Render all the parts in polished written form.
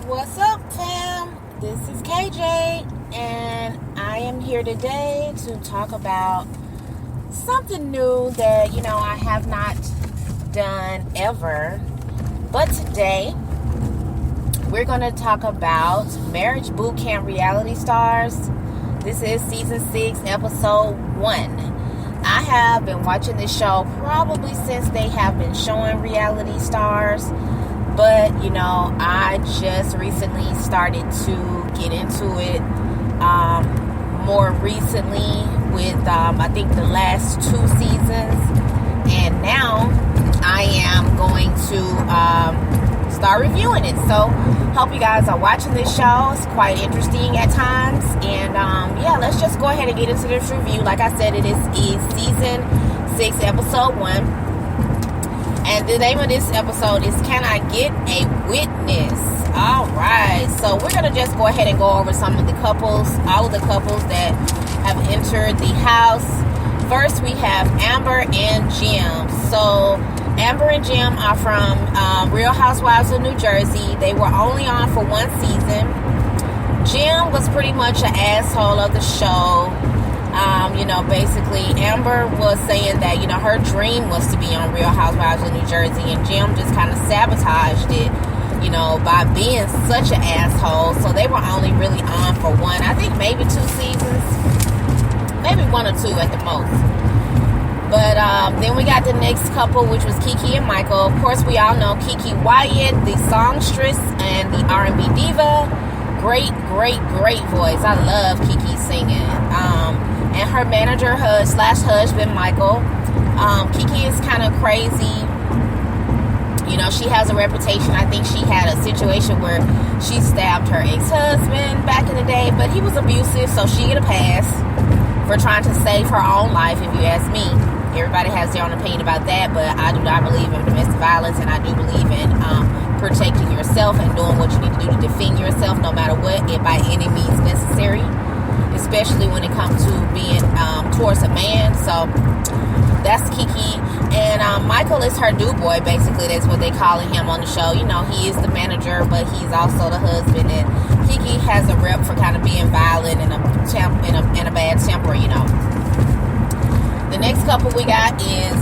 What's up, fam? This is KJ, and I am here today to talk about something new that, I have not done ever. But today, we're going to talk about Marriage Boot Camp Reality Stars. This is Season 6, Episode 1. I have been watching this show probably since they have been showing Reality Stars. But, I just recently started to get into it more recently with, I think, the last 2 seasons. And now I am going to start reviewing it. So, hope you guys are watching this show. It's quite interesting at times. And, let's just go ahead and get into this review. Like I said, it is Season 6, Episode 1. And the name of this episode is Can I Get a Witness? Alright, so we're going to just go ahead and go over some of the couples, all of the couples that have entered the house. First, we have Amber and Jim. So, Amber and Jim are from Real Housewives of New Jersey. They were only on for 1 season. Jim was pretty much an asshole of the show. Basically, Amber was saying that, her dream was to be on Real Housewives of New Jersey, and Jim just kind of sabotaged it, by being such an asshole. So they were only really on for 1, I think maybe 2 seasons, maybe 1 or 2 at the most. But then we got the next couple, which was Kiki and Michael. Of course, we all know Kiki Wyatt, the songstress and the R&B diva. Great voice. I love Kiki singing. And her manager slash husband, Michael. Kiki is kind of crazy. She has a reputation. I think she had a situation where she stabbed her ex-husband back in the day, but he was abusive, so she get a pass for trying to save her own life, if you ask me. Everybody has their own opinion about that, but I do not believe in domestic violence, and I do believe in protecting yourself and doing what you need to do to defend yourself, no matter what, and by any means necessary, especially when it comes to being towards a man. So that's Kiki. And Michael is her do boy, basically. That's what they calling him on the show. He is the manager, but he's also the husband. And Kiki has a rep for kind of being violent and a bad temper, The next couple we got is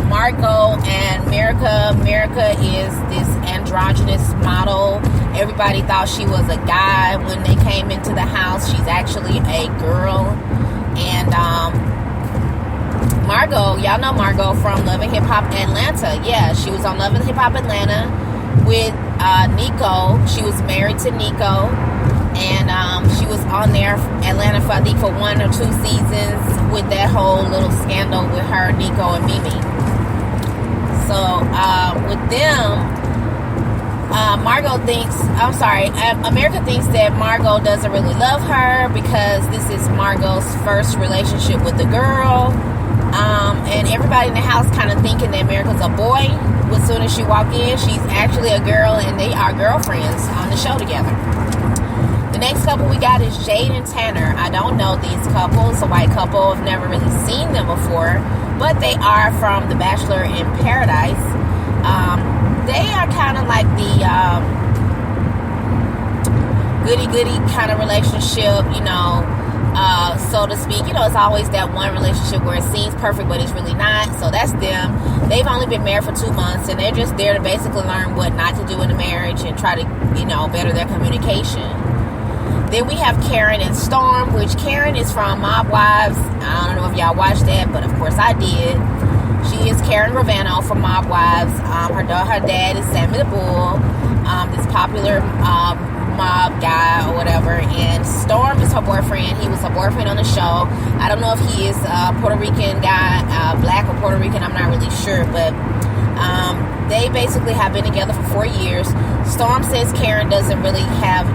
Margot and Merica. Merica is this androgynous model. Everybody thought she was a guy when they came into the house. She's actually a girl. And Margot, y'all know Margot from Love and Hip Hop Atlanta. Yeah, she was on Love and Hip Hop Atlanta with Nico. She was married to Nico. And she was on there, Atlanta, for I think for 1 or 2 seasons with that whole little scandal with her, Nico and Mimi. So, with them, America thinks that Margot doesn't really love her because this is Margot's first relationship with the girl. And everybody in the house kind of thinking that America's a boy. As soon as she walk in, she's actually a girl, and they are girlfriends on the show together. The next couple we got is Jade and Tanner. I don't know these couples. It's a white couple. I've never really seen them before, but they are from The Bachelor in Paradise. They are kind of like the goody-goody kind of relationship, so to speak. It's always that one relationship where it seems perfect, but it's really not. So that's them. They've only been married for 2 months, and they're just there to basically learn what not to do in a marriage and try to, better their communication. Then we have Karen and Storm, which Karen is from Mob Wives. I don't know if y'all watched that, but of course I did. She is Karen Ravano from Mob Wives. Her dad is Sammy the Bull, this popular mob guy or whatever. And Storm is her boyfriend. He was her boyfriend on the show. I don't know if he is a Puerto Rican guy, black or Puerto Rican. I'm not really sure, but they basically have been together for 4 years. Storm says Karen doesn't really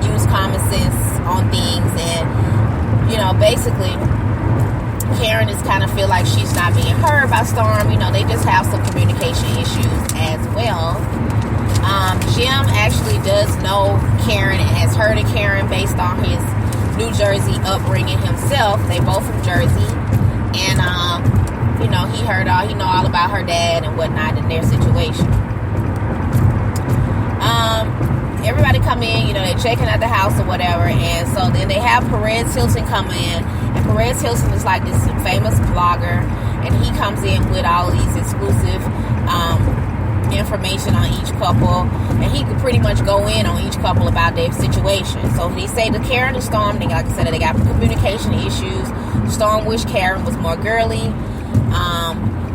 use common sense on things, and basically Karen is kind of feel like she's not being heard by Storm. They just have some communication issues as well. Jim actually does know Karen and has heard of Karen based on his New Jersey upbringing himself. They both from Jersey, and he know all about her dad and whatnot in their situation. Everybody come in, they're checking out the house or whatever, and so then they have Perez Hilton come in, and Perez Hilton is like this famous blogger, and he comes in with all these exclusive information on each couple, and he could pretty much go in on each couple about their situation. So he say the Karen and Storm, like I said, they got communication issues. Storm wished Karen was more girly.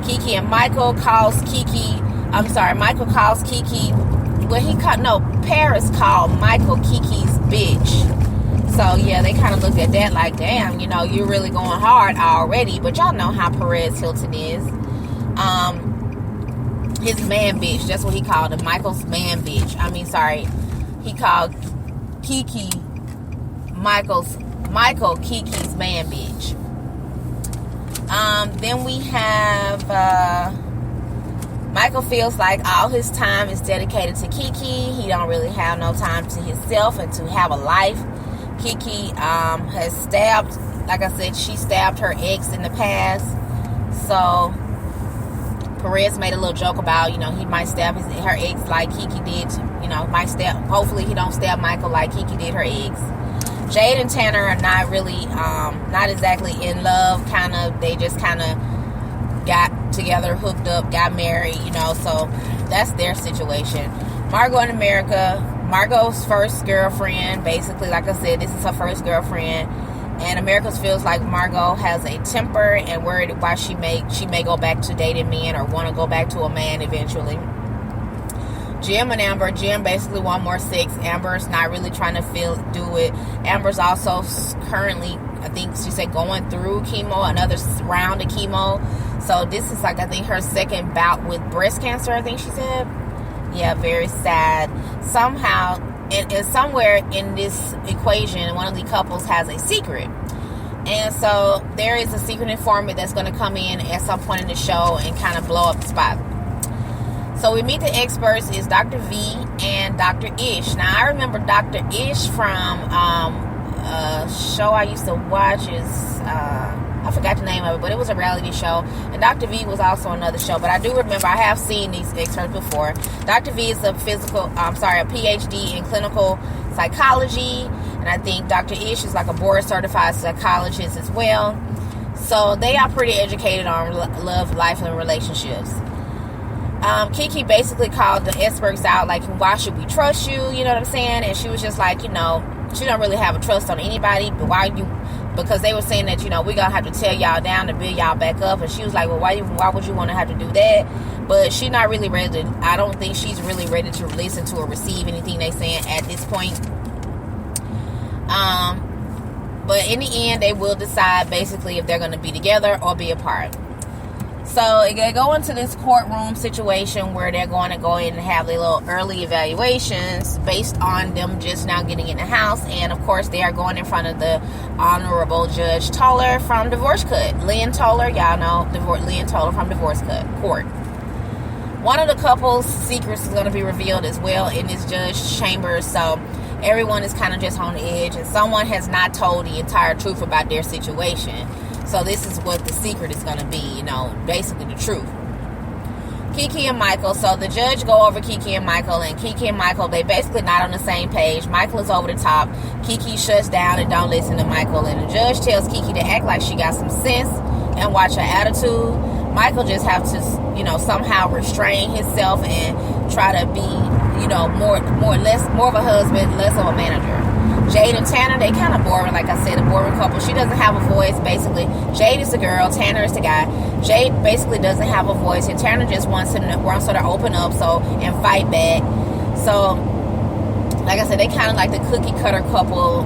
Kiki and Michael calls Kiki. Michael calls Kiki. Paris called Michael Kiki's bitch. So yeah, they kind of looked at that like, damn, you're really going hard already. But y'all know how Perez Hilton is. His man bitch. That's what he called him. Michael's man bitch. He called Kiki Michael Kiki's man bitch. Then we have Michael feels like all his time is dedicated to Kiki. He don't really have no time to himself and to have a life. Kiki has stabbed, like I said, she stabbed her ex in the past. So Perez made a little joke about, he might stab her ex like Kiki did. Hopefully he don't stab Michael like Kiki did her ex. Jade and Tanner are not really, not exactly in love. They just got together, hooked up, got married, so that's their situation. Margot and America, Margot's first girlfriend, basically, like I said, this is her first girlfriend, and America feels like Margot has a temper and worried why she may go back to dating men or want to go back to a man eventually. Jim and Amber. Jim basically want more sex. Amber's not really trying to do it. Amber's also currently, I think she said, going through chemo, another round of chemo. So this is like, I think, her second bout with breast cancer, I think she said. Yeah, very sad. Somehow, and somewhere in this equation, one of the couples has a secret. And so there is a secret informant that's going to come in at some point in the show and kind of blow up the spot. So we meet the experts is Dr. V and Dr. Ish. Now, I remember Dr. Ish from a show I used to watch I forgot the name of it, but it was a reality show. And Dr. V was also another show. But I do remember, I have seen these experts before. Dr. V is a PhD in clinical psychology. And I think Dr. Ish is like a board certified psychologist as well. So they are pretty educated on love, life, and relationships. Kiki basically called the experts out, like, why should we trust you? You know what I'm saying? And she was just like, she don't really have a trust on anybody, but because they were saying that, we're going to have to tear y'all down to build y'all back up. And she was like, well, why would you want to have to do that? But she's not really ready I don't think she's really ready to listen to or receive anything they saying at this point. But in the end, they will decide basically if they're going to be together or be apart. So they go into this courtroom situation where they're going to go in and have their little early evaluations based on them just now getting in the house. And of course, they are going in front of the Honorable Judge Toller from Divorce Court. Lynn Toller, y'all know Lynn Toller from Divorce Court. One of the couple's secrets is going to be revealed as well in this judge's chamber. So everyone is kind of just on the edge, and someone has not told the entire truth about their situation. So this is what the secret is going to be, basically the truth. Kiki and Michael. So the judge go over Kiki and Michael, and Kiki and Michael, they basically not on the same page. Michael is over the top. Kiki shuts down and don't listen to Michael. And the judge tells Kiki to act like she got some sense and watch her attitude. Michael just have to, somehow restrain himself and try to be, more of a husband, less of a manager. Jade and Tanner, they kind of boring, like I said, a boring couple. She doesn't have a voice, basically. Jade is the girl, Tanner is the guy. Jade basically doesn't have a voice, and Tanner just wants her to open up and fight back. So, like I said, they kind of like the cookie cutter couple.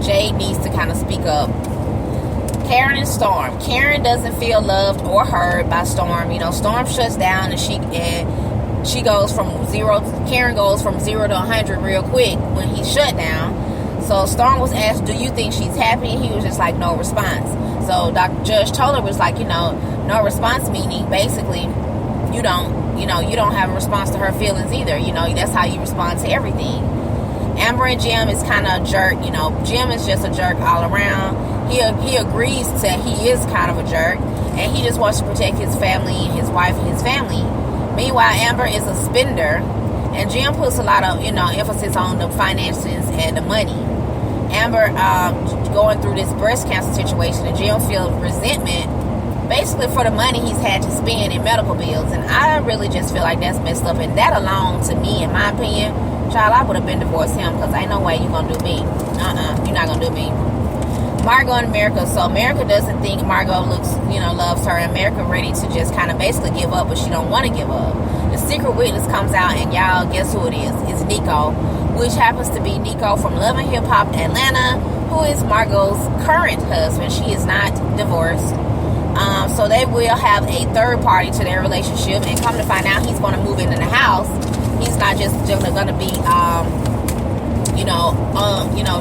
Jade needs to kind of speak up. Karen and Storm. Karen doesn't feel loved or heard by Storm. Storm shuts down, and she goes from zero. Karen goes from 0 to 100 real quick when he shut down. So Storm was asked, do you think she's happy? He was just like, no response. So Judge Toller was like, no response, meaning basically you don't have a response to her feelings either. That's how you respond to everything. Amber and Jim is kind of a jerk. Jim is just a jerk all around. He agrees that he is kind of a jerk, and he just wants to protect his family, his wife, and his family. Meanwhile, Amber is a spender, And Jim puts a lot of, emphasis on the finances and the money. Amber going through this breast cancer situation, and Jim feels resentment basically for the money he's had to spend in medical bills. And I really just feel like that's messed up. And that alone, to me, in my opinion, child, I would have been divorced him, because ain't no way you're going to do me. You're not going to do me. Margot and America. So America doesn't think Margot loves her. And America ready to just kind of basically give up, but she don't want to give up. The secret witness comes out, and y'all, guess who it is? It's Nico, which happens to be Nico from Love and Hip Hop Atlanta, who is Margot's current husband. She is not divorced. So they will have a third party to their relationship, and come to find out, he's going to move into the house. He's not just going to be,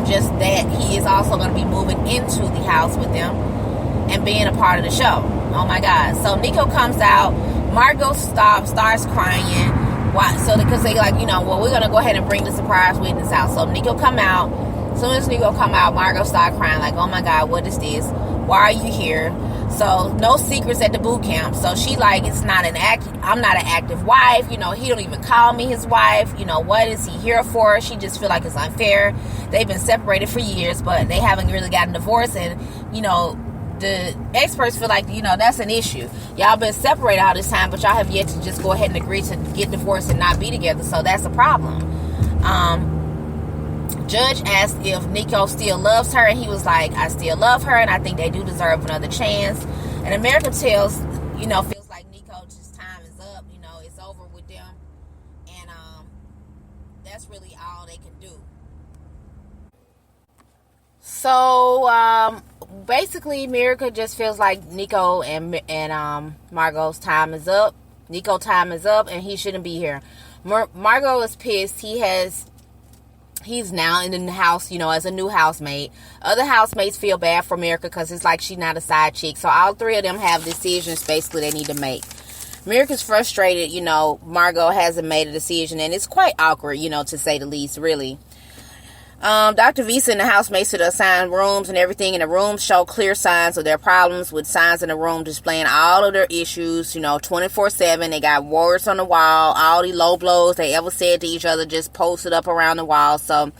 just that. He is also going to be moving into the house with them and being a part of the show. Oh my God. So Nico comes out. Margot starts crying. Why? So because they we're going to go ahead and bring the surprise witness out. So Nico come out. As soon as Nico come out, Margot start crying like, oh my God, what is this? Why are you here? So no secrets at the boot camp. So she it's not I'm not an active wife. He don't even call me his wife. What is he here for? She just feel like it's unfair. They've been separated for years, but they haven't really gotten divorced. And, the experts feel like, that's an issue. Y'all been separated all this time, but y'all have yet to just go ahead and agree to get divorced and not be together. So that's a problem. Judge asked if Nico still loves her, and he was like, I still love her, and I think they do deserve another chance. And America feels like Nico, just time is up, it's over with them, and that's really all they can do. So basically, America just feels like Nico and Margot's time is up. Nico time is up, and he shouldn't be here. Margot is pissed. He's now in the house, as a new housemate. Other housemates feel bad for America because it's like she's not a side chick. So all three of them have decisions basically they need to make. America's frustrated, Margot hasn't made a decision, and it's quite awkward, to say the least, really. Dr. Visa and the housemates to assign rooms and everything, and the rooms show clear signs of their problems, with signs in the room displaying all of their issues, 24/7. They got words on the wall, all the low blows they ever said to each other just posted up around the wall. So,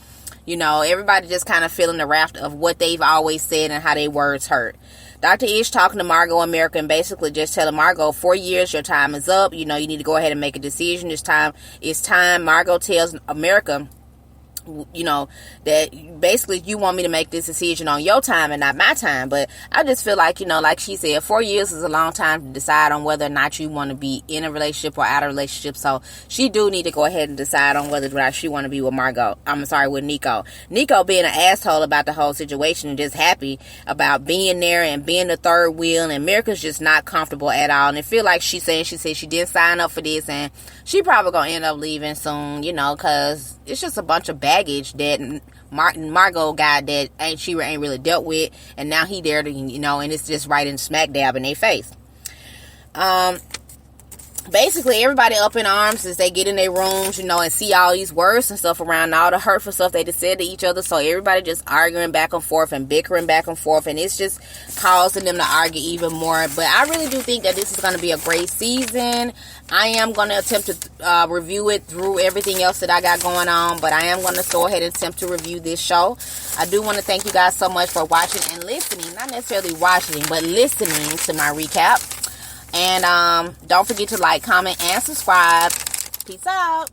everybody just kind of feeling the wrath of what they've always said and how their words hurt. Dr. Ish talking to Margot America and basically just telling Margot, 4 years, your time is up. You need to go ahead and make a decision. It's time. Margot tells America, that basically you want me to make this decision on your time and not my time. But I just feel like, like she said, 4 years is a long time to decide on whether or not you want to be in a relationship or out of a relationship. So she do need to go ahead and decide on whether or not she want to be with with Nico. Nico being an asshole about the whole situation and just happy about being there and being the third wheel, and America's just not comfortable at all. And it feel like she said she didn't sign up for this, and she probably gonna end up leaving soon, because it's just a bunch of baggage that Margot got that she ain't really dealt with, and now he there to, and it's just right in smack dab in their face. Basically, everybody up in arms as they get in their rooms, and see all these words and stuff around, all the hurtful stuff they just said to each other. So everybody just arguing back and forth and bickering back and forth, and it's just causing them to argue even more. But I really do think that this is going to be a great season. I am going to attempt to review it through everything else that I got going on, but I am going to go ahead and attempt to review this show. I do want to thank you guys so much for watching and listening, not necessarily watching, but listening to my recap. And don't forget to like, comment, and subscribe. Peace out.